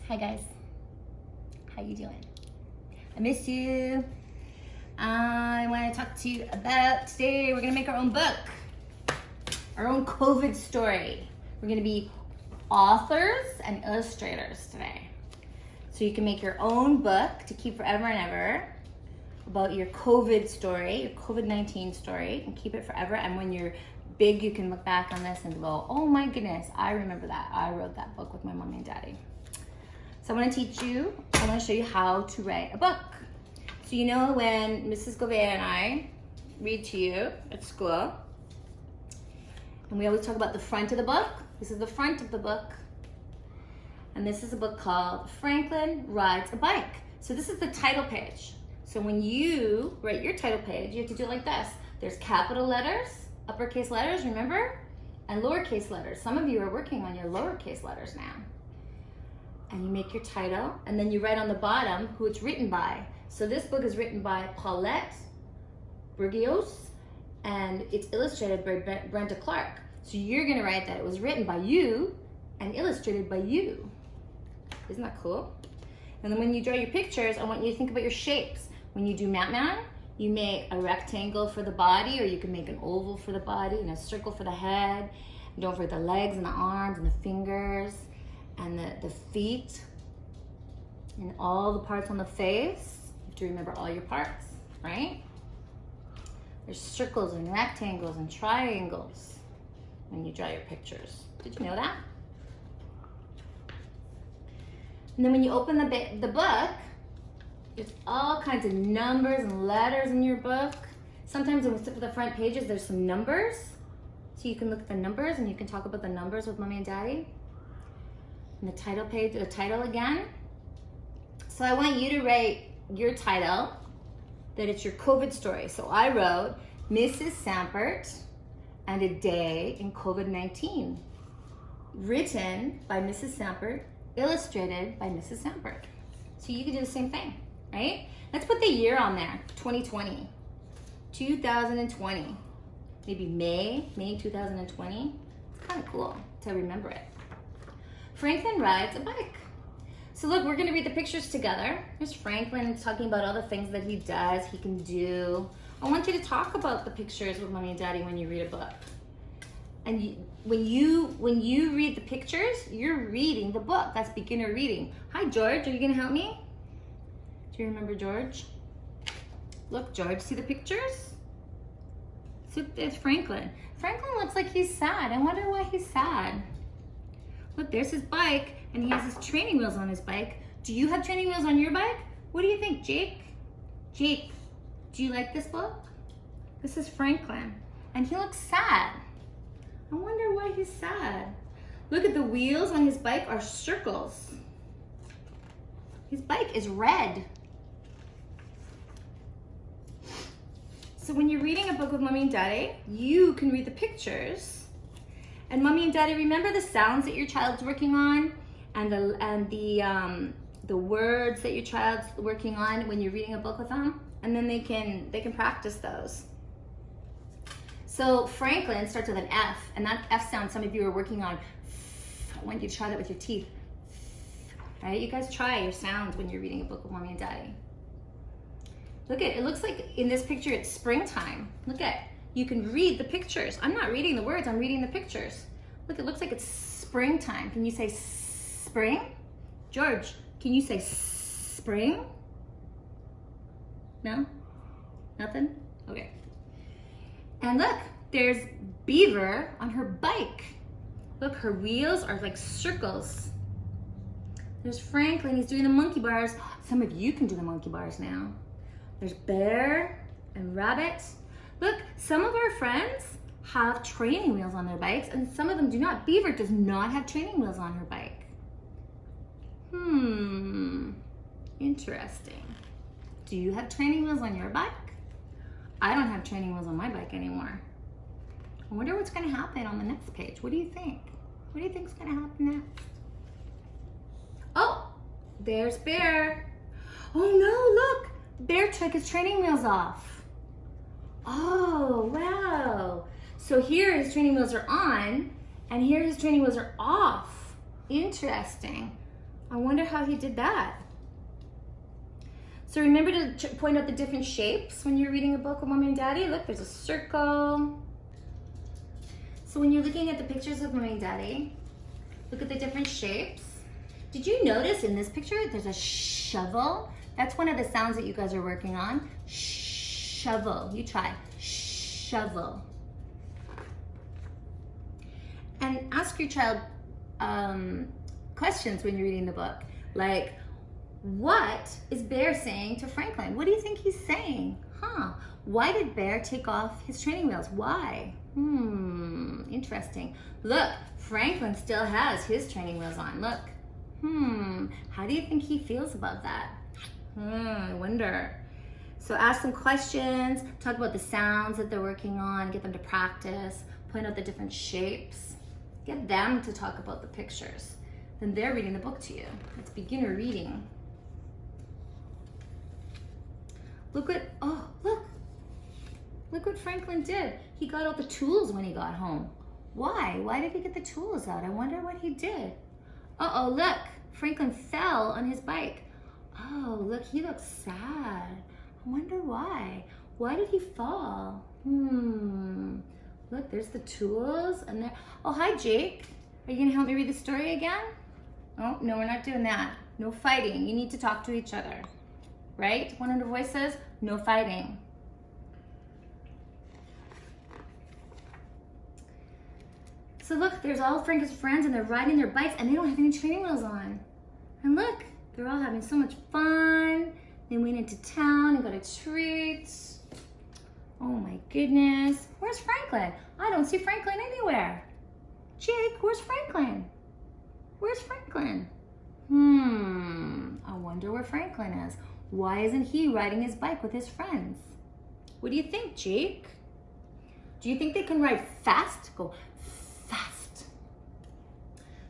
Hi guys, how you doing? I miss you. I want to talk to you about today. We're gonna make our own book, our own COVID story. We're gonna be authors and illustrators today. So you can make your own book to keep forever and ever about your COVID story, your COVID-19 story, and keep it forever. And when you're big, you can look back on this and go, oh my goodness, I remember that. I wrote that book with my mommy and daddy. So I want to show you how to write a book. So you know when Mrs. Gouveia and I read to you at school, and we always talk about the front of the book. This is the front of the book. And this is a book called Franklin Rides a Bike. So this is the title page. So when you write your title page, you have to do it like this. There's capital letters, uppercase letters, remember? And lowercase letters. Some of you are working on your lowercase letters now. And you make your title, and then you write on the bottom who it's written by. So this book is written by Paulette Burgios, and it's illustrated by Brenda Clark. So you're gonna write that it was written by you and illustrated by you. Isn't that cool? And then when you draw your pictures, I want you to think about your shapes. When you do Matman, you make a rectangle for the body, or you can make an oval for the body and a circle for the head. And don't forget the legs and the arms and the fingers and the feet and all the parts on the face. You have to remember all your parts, right? There's circles and rectangles and triangles when you draw your pictures. Did you know that? And then when you open the book, there's all kinds of numbers and letters in your book. Sometimes when we flip to the front pages, there's some numbers. So you can look at the numbers and you can talk about the numbers with mommy and daddy. And the title page, the title again. So I want you to write your title, that it's your COVID story. So I wrote Mrs. Sampert and a Day in COVID-19. Written by Mrs. Sampert, illustrated by Mrs. Sampert. So you can do the same thing, right? Let's put the year on there, 2020. 2020. Maybe May 2020. It's kind of cool to remember it. Franklin rides a bike. So look, we're gonna read the pictures together. Here's Franklin, it's talking about all the things that he does, he can do. I want you to talk about the pictures with mommy and daddy when you read a book. And when you read the pictures, you're reading the book. That's beginner reading. Hi, George, are you gonna help me? Do you remember George? Look, George, see the pictures? So there's Franklin. Franklin looks like he's sad. I wonder why he's sad. Look, there's his bike, and he has his training wheels on his bike. Do you have training wheels on your bike? What do you think, Jake? Jake, do you like this book? This is Franklin, and he looks sad. I wonder why he's sad. Look at the wheels on his bike are circles. His bike is red. So when you're reading a book with mommy and daddy, you can read the pictures. And mommy and daddy, remember the sounds that your child's working on and the words that your child's working on when you're reading a book with them, and then they can practice those. So Franklin starts with an F, and that F sound some of you are working on. I want you to try that with your teeth. All right, you guys try your sounds when you're reading a book with mommy and daddy. Look at it, looks like in this picture it's springtime. Look at, you can read the pictures. I'm not reading the words, I'm reading the pictures. Look, it looks like it's springtime. Can you say spring? George, can you say spring? No? Nothing? Okay. And look, there's Beaver on her bike. Look, her wheels are like circles. There's Franklin, he's doing the monkey bars. Some of you can do the monkey bars now. There's Bear and Rabbit. Look, some of our friends have training wheels on their bikes, and some of them do not. Beaver does not have training wheels on her bike. Interesting. Do you have training wheels on your bike? I don't have training wheels on my bike anymore. I wonder what's gonna happen on the next page. What do you think? What do you think's gonna happen next? Oh, there's Bear. Oh no, look, Bear took his training wheels off. Oh, wow. So here his training wheels are on, and here his training wheels are off. Interesting. I wonder how he did that. So remember to point out the different shapes when you're reading a book with Mommy and Daddy. Look, there's a circle. So when you're looking at the pictures of Mommy and Daddy, look at the different shapes. Did you notice in this picture, there's a shovel? That's one of the sounds that you guys are working on. Shovel, you try, shovel. And ask your child questions when you're reading the book. Like, what is Bear saying to Franklin? What do you think he's saying? Why did Bear take off his training wheels? Why? Interesting. Look, Franklin still has his training wheels on. Look. How do you think he feels about that? I wonder. So ask them questions, talk about the sounds that they're working on, get them to practice, point out the different shapes. Get them to talk about the pictures. Then they're reading the book to you. It's beginner reading. Look what Franklin did. He got out the tools when he got home. Why? Why did he get the tools out? I wonder what he did. Uh-oh, look. Franklin fell on his bike. Oh, look, he looks sad. I wonder why. Why did he fall? Look, there's the tools and there. Oh, hi, Jake. Are you gonna help me read the story again? Oh, no, we're not doing that. No fighting. You need to talk to each other. Right? One of the voices, no fighting. So look, there's all Franklin's friends and they're riding their bikes and they don't have any training wheels on. And look, they're all having so much fun. They went into town and got a treat. Oh my goodness. Where's Franklin? I don't see Franklin anywhere. Jake, where's Franklin? Where's Franklin? I wonder where Franklin is. Why isn't he riding his bike with his friends? What do you think, Jake? Do you think they can ride fast? Go fast.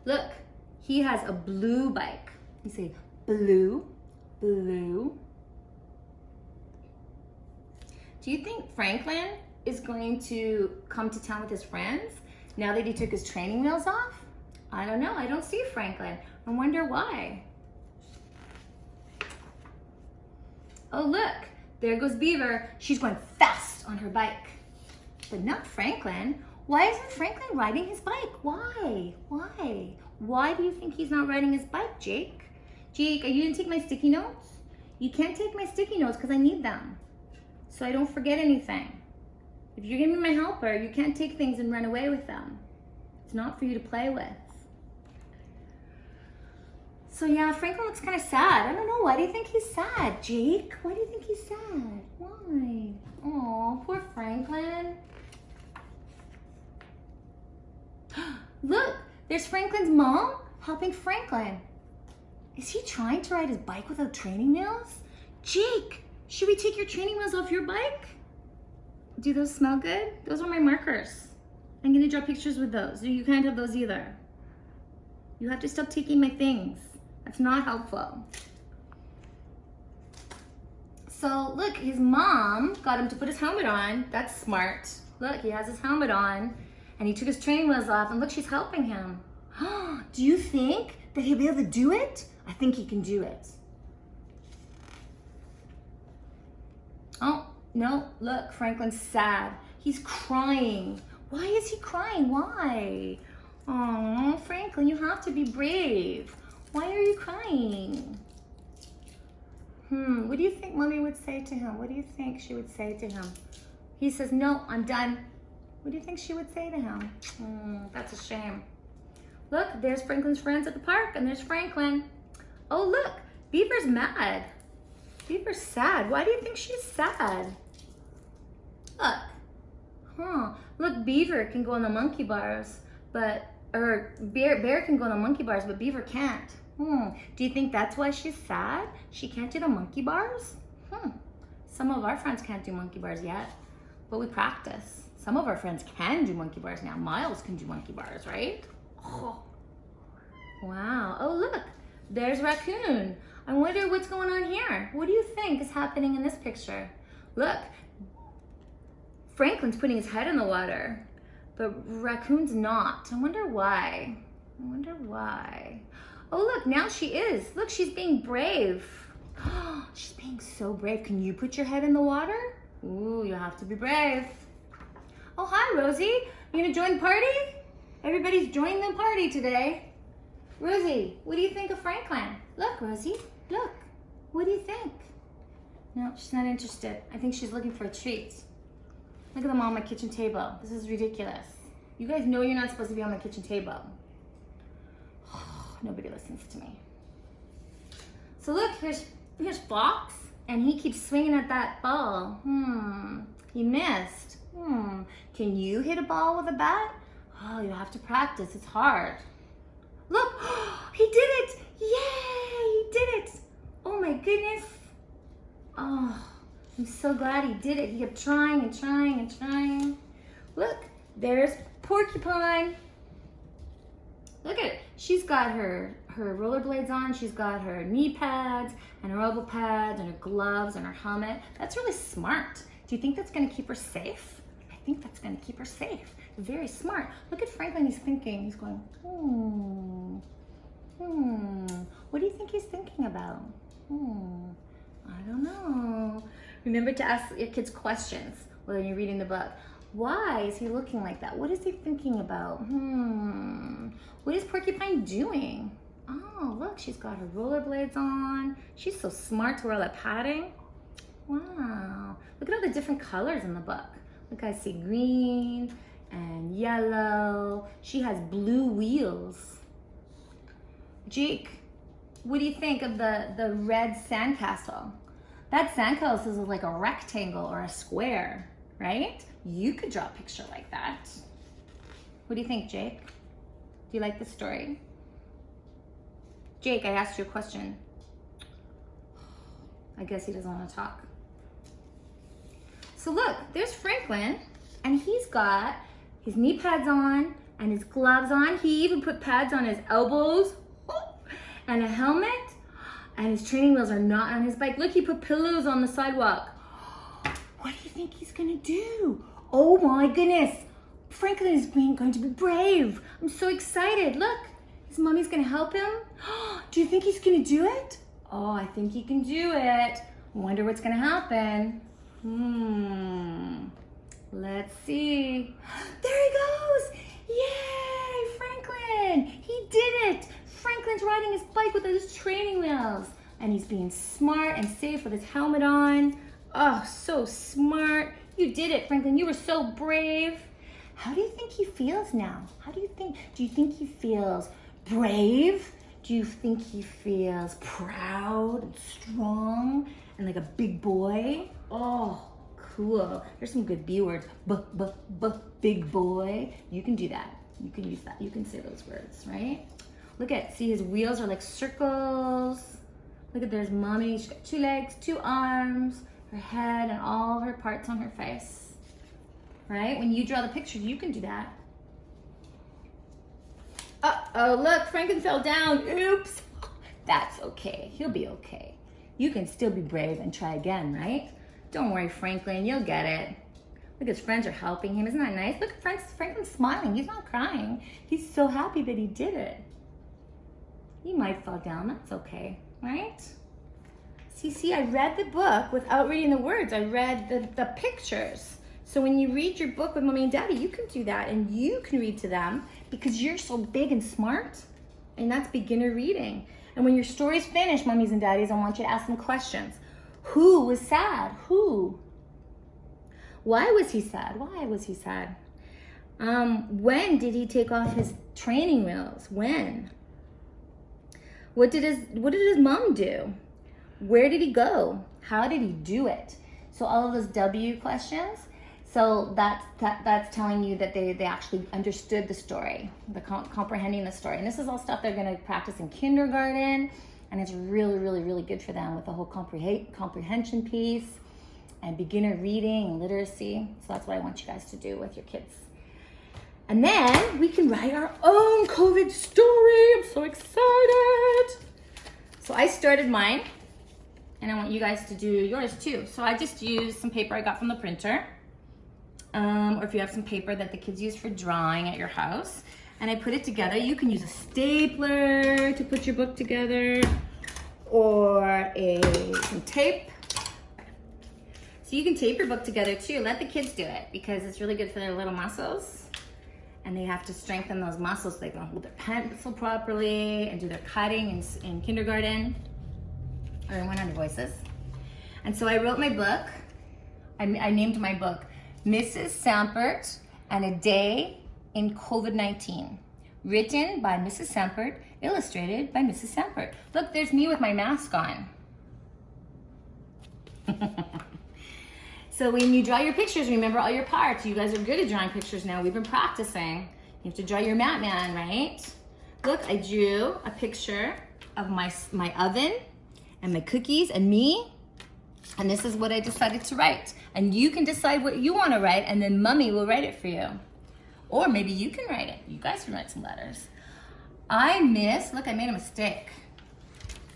Look, he has a blue bike. You say blue, blue. Do you think Franklin is going to come to town with his friends now that he took his training wheels off? I don't know. I don't see Franklin. I wonder why. Oh, look, there goes Beaver. She's going fast on her bike. But not Franklin. Why isn't Franklin riding his bike? Why? Why? Why do you think he's not riding his bike, Jake? Jake, are you gonna take my sticky notes? You can't take my sticky notes because I need them, so I don't forget anything. If you're gonna be my helper, you can't take things and run away with them. It's not for you to play with. So yeah, Franklin looks kind of sad. I don't know, why do you think he's sad, Jake? Why do you think he's sad? Why? Oh, poor Franklin. Look, there's Franklin's mom helping Franklin. Is he trying to ride his bike without training wheels? Jake, should we take your training wheels off your bike? Do those smell good? Those are my markers. I'm gonna draw pictures with those. You can't have those either. You have to stop taking my things. That's not helpful. So look, his mom got him to put his helmet on. That's smart. Look, he has his helmet on and he took his training wheels off and look, she's helping him. Do you think that he'll be able to do it? I think he can do it. Oh, no, look, Franklin's sad. He's crying. Why is he crying? Why? Oh, Franklin, you have to be brave. Why are you crying? What do you think Mommy would say to him? What do you think she would say to him? He says, no, I'm done. What do you think she would say to him? That's a shame. Look, there's Franklin's friends at the park and there's Franklin. Oh, look, Beaver's mad. Beaver's sad. Why do you think she's sad? Look. Look, Beaver can go on the monkey bars, or Bear can go on the monkey bars, but Beaver can't. Do you think that's why she's sad? She can't do the monkey bars? Some of our friends can't do monkey bars yet, but we practice. Some of our friends can do monkey bars now. Miles can do monkey bars, right? Oh. Wow. Oh, look, there's Raccoon. I wonder what's going on here. What do you think is happening in this picture? Look, Franklin's putting his head in the water, but Raccoon's not. I wonder why. I wonder why. Oh, look, now she is. Look, she's being brave. She's being so brave. Can you put your head in the water? Ooh, you have to be brave. Oh, hi, Rosie. You gonna join the party? Everybody's joining the party today. Rosie, what do you think of Franklin? Look, Rosie, look. What do you think? No, she's not interested. I think she's looking for a treat. Look at them on my kitchen table. This is ridiculous. You guys know you're not supposed to be on my kitchen table. Nobody listens to me. So look, here's Fox, and he keeps swinging at that ball. He missed. Can you hit a ball with a bat? Oh, you have to practice. It's hard. Look, he did it! Yay, he did it! Oh my goodness. Oh, I'm so glad he did it. He kept trying and trying and trying. Look, there's Porcupine. Look at it. She's got her rollerblades on. She's got her knee pads and her elbow pads and her gloves and her helmet. That's really smart. Do you think that's going to keep her safe? I think that's going to keep her safe. Very smart. Look at Franklin. He's thinking. He's going, What do you think he's thinking about? I don't know. Remember to ask your kids questions when you're reading the book. Why is he looking like that? What is he thinking about? What is Porcupine doing? Oh, look, she's got her rollerblades on. She's so smart to wear all that padding. Wow. Look at all the different colors in the book. Look, I see green and yellow. She has blue wheels. Jake, what do you think of the red sandcastle? That sandcastle is like a rectangle or a square, right? You could draw a picture like that. What do you think, Jake? Do you like the story? Jake, I asked you a question. I guess he doesn't want to talk. So look, there's Franklin, and he's got his knee pads on and his gloves on. He even put pads on his elbows and a helmet, and his training wheels are not on his bike. Look, he put pillows on the sidewalk. What do you think he's gonna do? Oh my goodness, Franklin is going to be brave. I'm so excited. Look, his mommy's gonna help him. Do you think he's gonna do it? Oh, I think he can do it. I wonder what's gonna happen. Let's see. There he goes. Yay, Franklin. He did it. Franklin's riding his bike with his training wheels. And he's being smart and safe with his helmet on. Oh, so smart. You did it, Franklin. You were so brave. How do you think he feels now? Do you think he feels brave? Do you think he feels proud and strong and like a big boy? Oh, cool. There's some good B words. Big boy. You can do that. You can use that. You can say those words, right? Look at, see his wheels are like circles. Look at, there's mommy. She's got 2 legs, 2 arms, her head, and all her parts on her face. Right? When you draw the picture, you can do that. Uh-oh, look, Franklin fell down. Oops. That's okay. He'll be okay. You can still be brave and try again, right? Don't worry, Franklin. You'll get it. Look, his friends are helping him. Isn't that nice? Look, Franklin's smiling. He's not crying. He's so happy that he did it. He might fall down. That's okay, right? See, I read the book without reading the words. I read the pictures. So when you read your book with mommy and daddy, you can do that, and you can read to them because you're so big and smart, and that's beginner reading. And when your story's finished, mummies and daddies, I want you to ask them questions. Who was sad? Who? Why was he sad? Why was he sad? When did he take off his training wheels? When? What did his mom do? Where did he go? How did he do it? So all of those W questions. So that's telling you that they actually understood the story, comprehending the story. And this is all stuff they're going to practice in kindergarten, and it's really, really, really good for them with the whole comprehension piece and beginner reading and literacy. So that's what I want you guys to do with your kids. And then we can write our own COVID story. I'm so excited. So I started mine, and I want you guys to do yours too. So I just used some paper I got from the printer. Or if you have some paper that the kids use for drawing at your house. and I put it together. You can use a stapler to put your book together, or some tape. So you can tape your book together too. Let the kids do it because it's really good for their little muscles. And they have to strengthen those muscles so they can hold their pencil properly and do their cutting in kindergarten or in 100 Voices. And so I wrote my book. I named my book Mrs. Sampert and a Day in COVID-19. Written by Mrs. Sampert, illustrated by Mrs. Sampert. Look, there's me with my mask on. So when you draw your pictures, remember all your parts. You guys are good at drawing pictures now. We've been practicing. You have to draw your mat man, right? Look, I drew a picture of my oven and my cookies and me. And this is what I decided to write. And you can decide what you want to write, and then Mommy will write it for you. Or maybe you can write it. You guys can write some letters. Look, I made a mistake.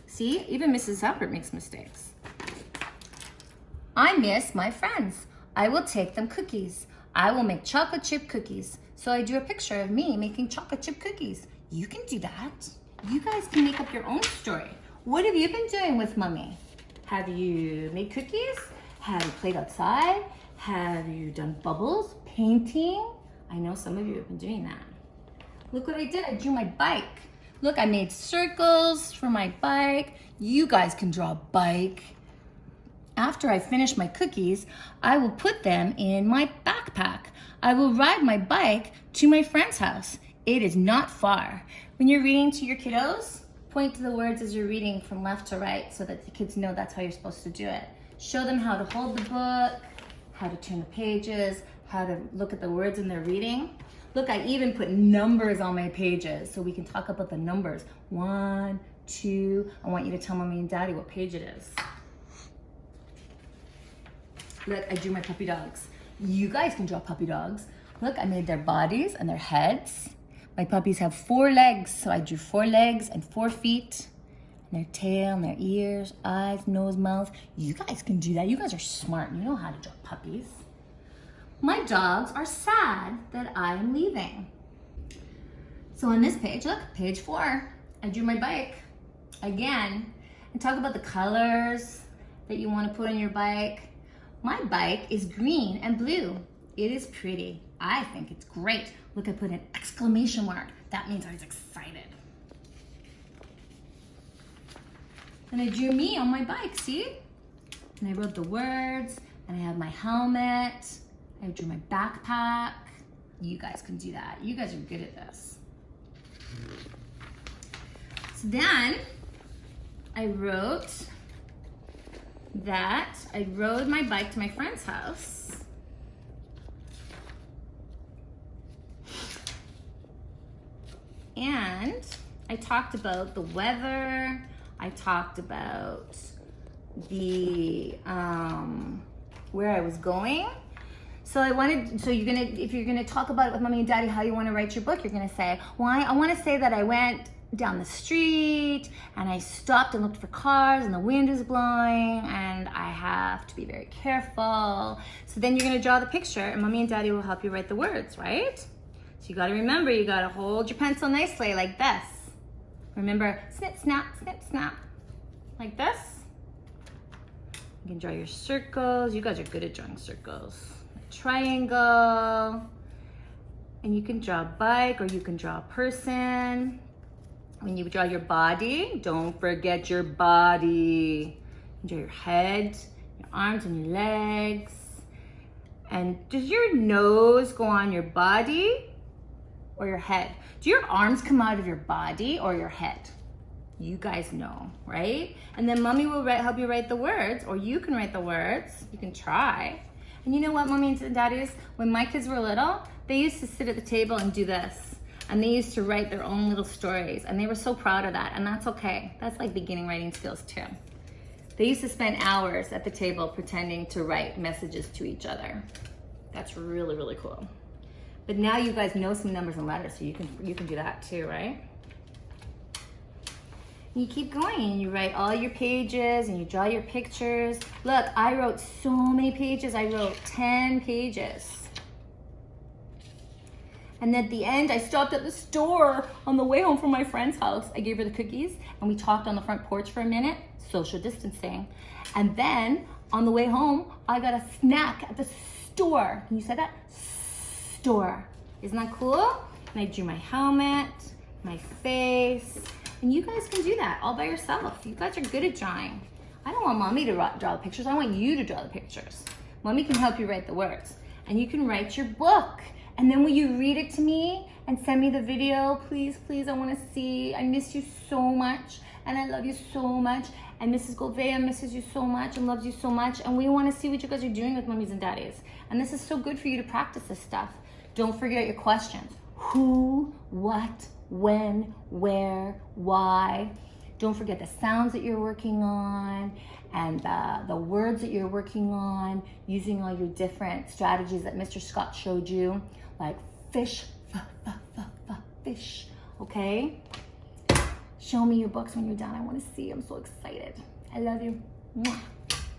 See, even Mrs. Sampert makes mistakes. I miss my friends. I will take them cookies. I will make chocolate chip cookies. So I drew a picture of me making chocolate chip cookies. You can do that. You guys can make up your own story. What have you been doing with Mommy? Have you made cookies? Have you played outside? Have you done bubbles, painting? I know some of you have been doing that. Look what I did, I drew my bike. Look, I made circles for my bike. You guys can draw a bike. After I finish my cookies, I will put them in my backpack. I will ride my bike to my friend's house. It is not far. When you're reading to your kiddos, point to the words as you're reading from left to right so that the kids know that's how you're supposed to do it. Show them how to hold the book, how to turn the pages, how to look at the words in their reading. Look, I even put numbers on my pages so we can talk about the numbers. 1, 2, I want you to tell Mommy and Daddy what page it is. Look, I drew my puppy dogs. You guys can draw puppy dogs. Look, I made their bodies and their heads. My puppies have 4 legs, so I drew 4 legs and 4 feet. And their tail and their ears, eyes, nose, mouth. You guys can do that. You guys are smart. You know how to draw puppies. My dogs are sad that I am leaving. So on this page, look, page 4, I drew my bike again and talk about the colors that you want to put on your bike. My bike is green and blue. It is pretty. I think it's great. Look, I put an exclamation mark. That means I was excited. And I drew me on my bike, see? And I wrote the words, and I have my helmet. I drew my backpack. You guys can do that. You guys are good at this. So then I wrote that I rode my bike to my friend's house. And I talked about the weather. I talked about the where I was going. So if you're gonna talk about it with Mommy and Daddy, how you wanna write your book, you're gonna say, well, I wanna say that I went down the street and I stopped and looked for cars and the wind is blowing and I have to be very careful. So then you're gonna draw the picture and Mommy and Daddy will help you write the words, right? So you gotta remember, you gotta hold your pencil nicely like this. Remember, snip, snap, like this. You can draw your circles. You guys are good at drawing circles. A triangle. And you can draw a bike or you can draw a person. When you draw your body, don't forget your body. You draw your head, your arms and your legs. And does your nose go on your body or your head? Do your arms come out of your body or your head? You guys know, right? And then Mommy will help you write the words, or you can write the words. You can try. And you know what, Mommy and Daddies? When my kids were little, they used to sit at the table and do this. And they used to write their own little stories. And they were so proud of that. And that's okay. That's like beginning writing skills too. They used to spend hours at the table pretending to write messages to each other. That's really, really cool. But now you guys know some numbers and letters, so you can do that too, right? And you keep going and you write all your pages and you draw your pictures. Look, I wrote so many pages. I wrote 10 pages. And then at the end, I stopped at the store on the way home from my friend's house. I gave her the cookies and we talked on the front porch for a minute, social distancing. And then on the way home, I got a snack at the store. Can you say that? Store. Isn't that cool? And I drew my helmet, my face, and you guys can do that all by yourself. You guys are good at drawing. I don't want mommy to draw the pictures. I want you to draw the pictures. Mommy can help you write the words. And you can write your book. And then will you read it to me and send me the video? Please, please, I want to see. I miss you so much. And I love you so much. And Mrs. Golvea misses you so much and loves you so much. And we want to see what you guys are doing with mummies and daddies. And this is so good for you to practice this stuff. Don't forget your questions. Who, what, when, where, why. Don't forget the sounds that you're working on and the words that you're working on, using all your different strategies that Mr. Scott showed you, like fish, fish, okay? Show me your books when you're done. I want to see. I'm so excited. I love you. Mwah.